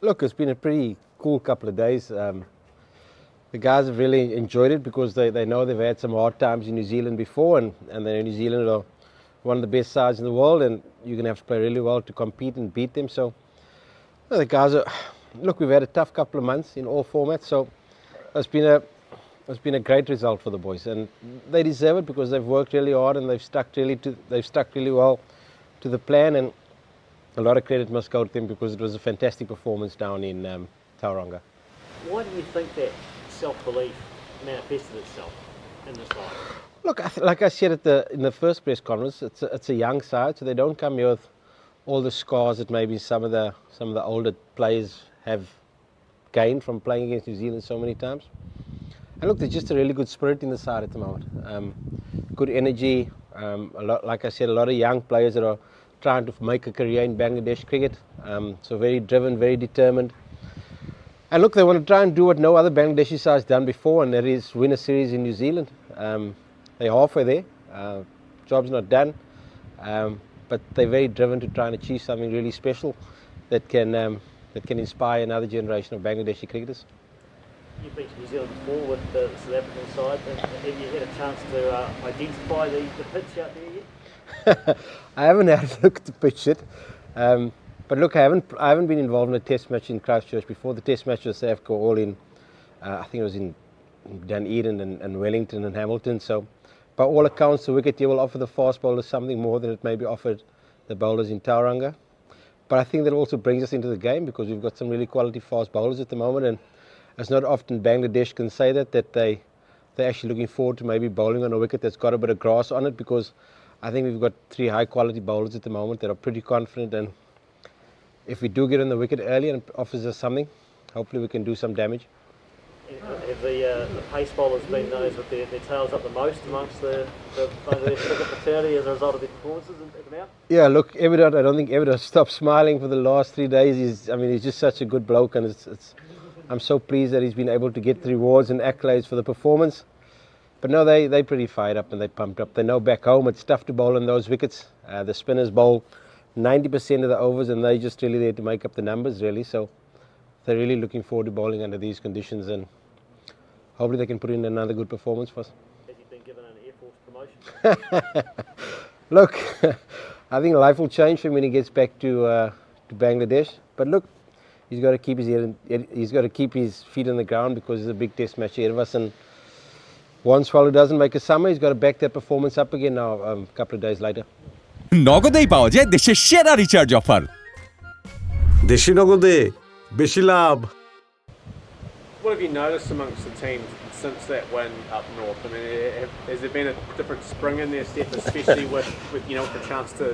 Look, it's been a pretty cool couple of days. The guys have really enjoyed it because they know they've had some hard times in New Zealand before, and New Zealand are one of the best sides in the world, and you're going to have to play really well to compete and beat them. So the guys are, look, we've had a tough couple of months in all formats, so it's been a great result for the boys, and they deserve it because they've worked really hard and they've stuck really well to the plan, and a lot of credit must go to them because it was a fantastic performance down in Tauranga. Why do you think that self-belief manifested itself in the side? Look, like I said in the first press conference, it's a young side, so they don't come here with all the scars that maybe some of the older players have gained from playing against New Zealand so many times. And look, there's just a really good spirit in the side at the moment. Good energy. Like I said, a lot of young players that are trying to make a career in Bangladesh cricket. So very driven, very determined. And look, they want to try and do what no other Bangladeshi side has done before, and that is win a series in New Zealand. They're halfway there. Job's not done, but they're very driven to try and achieve something really special that can inspire another generation of Bangladeshi cricketers. You've been to New Zealand before with the South African side. Have you had a chance to identify the pitch out there yet? I haven't had a look at the pitch yet. But look, I haven't been involved in a test match in Christchurch before. The test match with South Africa all in, I think it was in Dunedin and Wellington and Hamilton. So by all accounts, the wicket here will offer the fast bowlers something more than it maybe offered the bowlers in Tauranga. But I think that also brings us into the game because we've got some really quality fast bowlers at the moment, and it's not often Bangladesh can say that they're actually looking forward to maybe bowling on a wicket that's got a bit of grass on it, because I think we've got 3 high quality bowlers at the moment that are pretty confident, and if we do get on the wicket early and it offers us something, hopefully we can do some damage. Have the pace bowlers been those with their tails up the most amongst the Bangladesh cricket fraternity as a result of their performances at the out? Yeah, look, Evidot, I don't think Evidot stopped smiling for the last 3 days. He's just such a good bloke, and I'm so pleased that he's been able to get the rewards and accolades for the performance. But no, they're pretty fired up and they're pumped up. They know back home it's tough to bowl on those wickets. The spinners bowl 90% of the overs, and they're just really there to make up the numbers, really. So they're really looking forward to bowling under these conditions, and hopefully they can put in another good performance for us. Has he been given an Air Force promotion? Look, I think life will change for him when he gets back to Bangladesh. But look, he's got to keep his feet on the ground because there's a big test match ahead of us, and one swallow doesn't make a summer. He's got to back that performance up again now a couple of days later. নগদেই পাওয়া যায় দেশের সেরা recharge offer. দেশি নগদে বেশি লাভ। What have you noticed amongst the team since that win up north? I mean, has there been a different spring in their step, especially with the chance to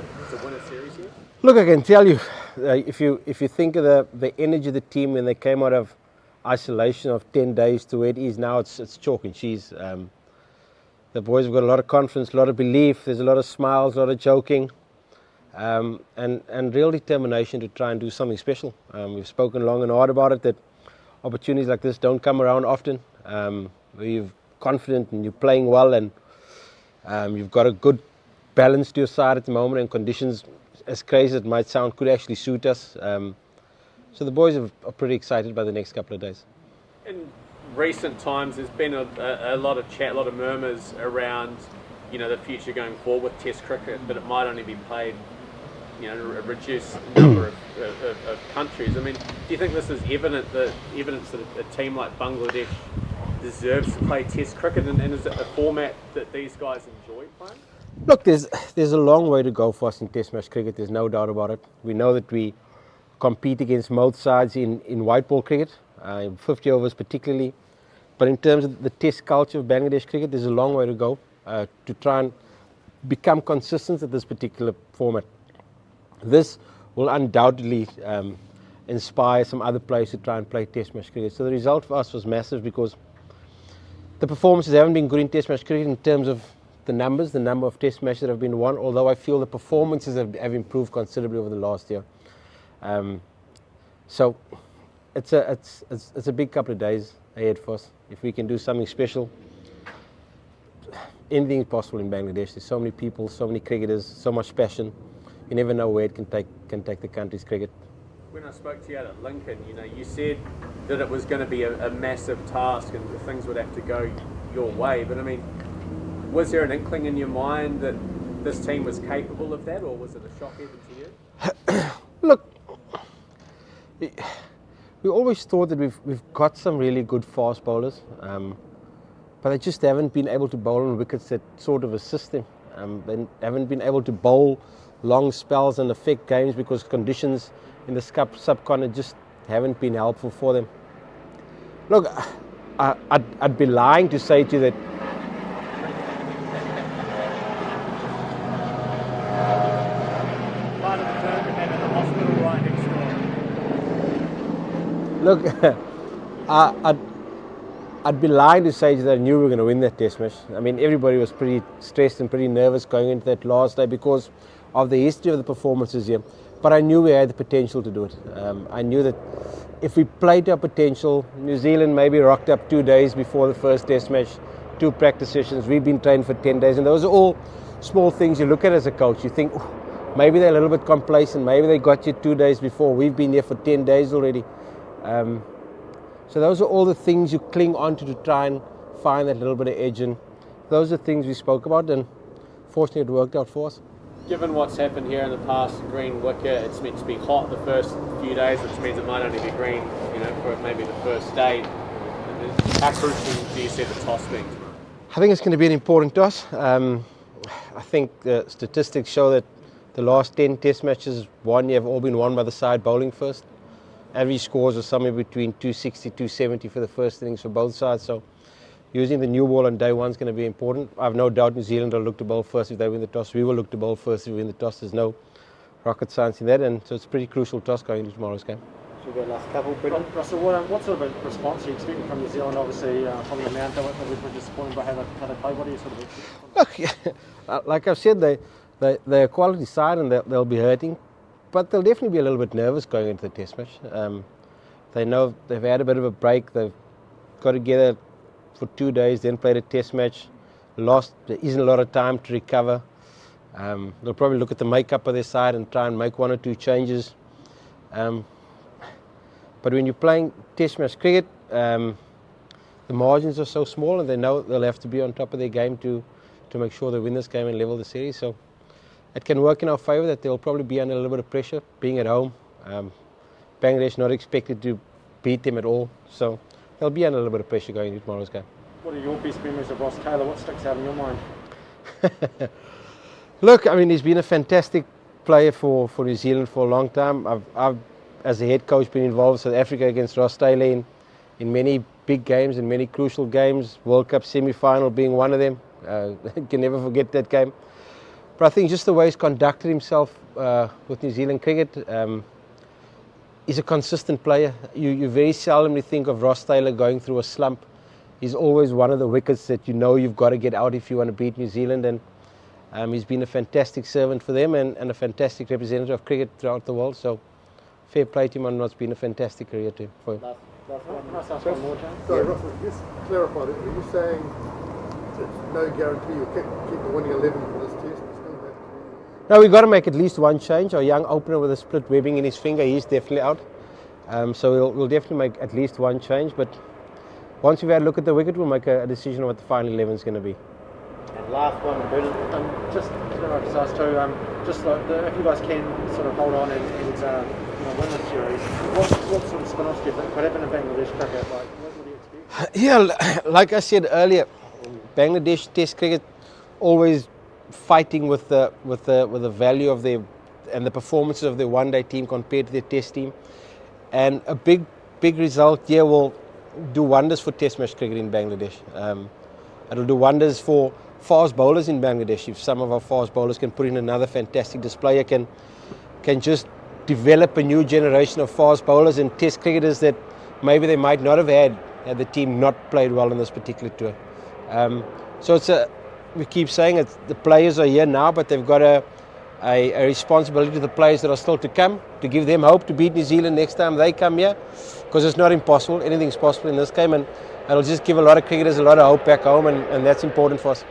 win a series here? Look, I can tell you, if you think of the energy of the team when they came out of isolation of 10 days to where it is now, it's chalk and cheese. The boys have got a lot of confidence, a lot of belief. There's a lot of smiles, a lot of joking, and real determination to try and do something special. We've spoken long and hard about it, that opportunities like this don't come around often. Where you're confident and you're playing well, and you've got a good balance to your side at the moment, and conditions, as crazy as it might sound, could actually suit us. So the boys are pretty excited by the next couple of days. In recent times, there's been a lot of chat, a lot of murmurs around, the future going forward with Test cricket, but it might only be played, a reduced number of countries. I mean, do you think this is evidence that a team like Bangladesh deserves to play Test cricket, and is it a format that these guys enjoy playing? Look, there's a long way to go for us in Test match cricket. There's no doubt about it. We know that we compete against most sides in white ball cricket, 50 overs particularly. But in terms of the Test culture of Bangladesh cricket, there's a long way to go to try and become consistent at this particular format. This will undoubtedly inspire some other players to try and play Test match cricket. So the result for us was massive because the performances haven't been good in Test match cricket in terms of the number of Test matches that have been won, although I feel the performances have improved considerably over the last year. So it's a big couple of days ahead for us. If we can do something special, anything is possible in Bangladesh. There's so many people, so many cricketers, so much passion. You never know where it can take the country's cricket. when I spoke to you out at Lincoln, you know, you said that it was going to be a massive task and things would have to go your way. But I mean, was there an inkling in your mind that this team was capable of that, or was it a shock even to you? Look, we always thought that we've got some really good fast bowlers, but they just haven't been able to bowl on wickets that sort of assist them. They haven't been able to bowl long spells and affect games because conditions in the subcontinent just haven't been helpful for them. Look, I'd be lying to say to you that Part of the term we have in the hospital right next door. look, I'd be lying to say that I knew we were going to win that test match. I mean, everybody was pretty stressed and pretty nervous going into that last day because of the history of the performances here. But I knew we had the potential to do it. I knew that if we played to our potential, New Zealand maybe rocked up 2 days before the first test match, 2 practice sessions. We've been trained for 10 days, and those are all small things you look at as a coach. You think, maybe they're a little bit complacent, maybe they got you 2 days before. We've been here for 10 days already. So those are all the things you cling on to try and find that little bit of edge, and those are things we spoke about, and fortunately it worked out for us. Given what's happened here in the past, green wicket, it's meant to be hot the first few days, which means it might only be green, you know, for maybe the first day. How crucial do you see the toss being tomorrow? I think it's going to be an important toss. I think the statistics show that the last 10 test matches have all been won by the side bowling first. Average scores are somewhere between 260, 270 for the first innings for both sides. So using the new ball on day one is going to be important. I have no doubt New Zealand will look to bowl first if they win the toss. We will look to bowl first if we win the toss. There's no rocket science in that, and so it's a pretty crucial toss going into tomorrow's game. Should we go last couple, Brendan? Russell, what sort of a response are you expecting from New Zealand? Obviously, from the amount that we're disappointed by how they play. What do you sort of expect? Look, yeah, like I've said, they're a quality side and they'll be hurting, but they'll definitely be a little bit nervous going into the test match. They know they've had a bit of a break. They've got together for 2 days, then played a test match. There isn't a lot of time to recover. They'll probably look at the makeup of their side and try and make 1 or 2 changes. But when you're playing test match cricket, the margins are so small, and they know they'll have to be on top of their game to make sure they win this game and level the series. So it can work in our favour that they'll probably be under a little bit of pressure, being at home. Bangladesh not expected to beat them at all, so they'll be under a little bit of pressure going into tomorrow's game. What are your best memories of Ross Taylor? What sticks out in your mind? Look, I mean, he's been a fantastic player for New Zealand for a long time. I've as a head coach, been involved in South Africa against Ross Taylor in many big games and many crucial games, World Cup semi-final being one of them. Can never forget that game. But I think just the way he's conducted himself with New Zealand cricket, he's a consistent player. You very seldomly think of Ross Taylor going through a slump. He's always one of the wickets that you know you've got to get out if you want to beat New Zealand, and he's been a fantastic servant for them and a fantastic representative of cricket throughout the world. So fair play to him on what's been a fantastic career to him. For him. Sorry, Russell, just clarify, are you saying it's no guarantee you'll keep the winning 11 for this test? You still have to... No, we've got to make at least one change. Our young opener with a split webbing in his finger, he's definitely out. So we'll definitely make at least one change. But once we've had a look at the wicket, we'll make a decision on what the final 11 is going to be. And last one, Brendan, just ask too, just like if you guys can sort of hold on and win the series, what sort of spin-offs do you think could happen in Bangladesh cricket? Like, what do you expect? Yeah, like I said earlier, Bangladesh Test cricket always fighting with the value of their and the performances of their one-day team compared to their Test team, and a big result here will do wonders for Test match cricket in Bangladesh. It'll do wonders for fast bowlers in Bangladesh. If some of our fast bowlers can put in another fantastic display, can just develop a new generation of fast bowlers and Test cricketers that maybe they might not have had the team not played well in this particular tour. So we keep saying it's the players are here now, but they've got a responsibility to the players that are still to come, to give them hope to beat New Zealand next time they come here, because it's not impossible. Anything's possible in this game, and it'll just give a lot of cricketers a lot of hope back home, and that's important for us.